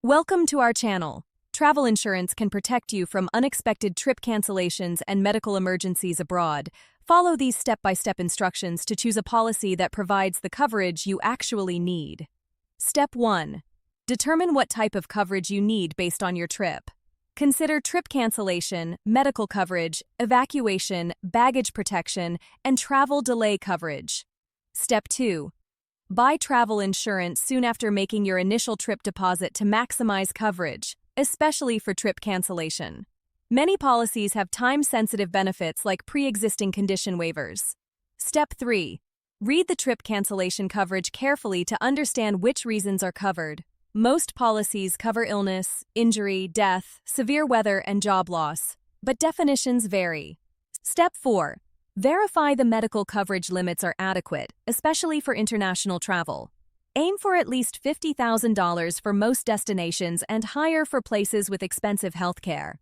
Welcome to our channel. Travel insurance can protect you from unexpected trip cancellations and medical emergencies abroad. Follow these step-by-step instructions to choose a policy that provides the coverage you actually need. Step 1. Determine what type of coverage you need based on your trip. Consider trip cancellation, medical coverage, evacuation, baggage protection, and travel delay coverage. Step 2. Buy travel insurance soon after making your initial trip deposit to maximize coverage, especially for trip cancellation. Many policies have time-sensitive benefits like pre-existing condition waivers. Step 3. Read the trip cancellation coverage carefully to understand which reasons are covered. Most policies cover illness, injury, death, severe weather, and job loss, but definitions vary. Step 4. Verify the medical coverage limits are adequate, especially for international travel. Aim for at least $50,000 for most destinations and higher for places with expensive healthcare.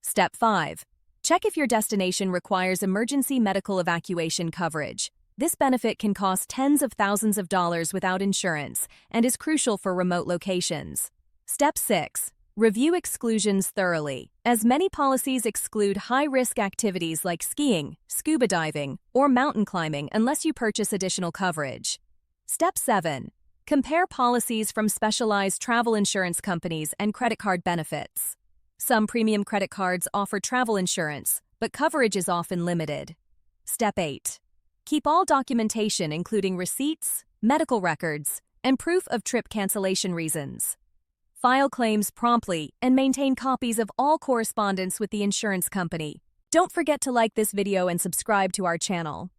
Step 5. Check if your destination requires emergency medical evacuation coverage. This benefit can cost tens of thousands of dollars without insurance and is crucial for remote locations. Step 6. Review exclusions thoroughly, as many policies exclude high-risk activities like skiing, scuba diving, or mountain climbing unless you purchase additional coverage. Step 7. Compare policies from specialized travel insurance companies and credit card benefits. Some premium credit cards offer travel insurance, but coverage is often limited. Step 8. Keep all documentation including receipts, medical records, and proof of trip cancellation reasons. File claims promptly and maintain copies of all correspondence with the insurance company. Don't forget to like this video and subscribe to our channel.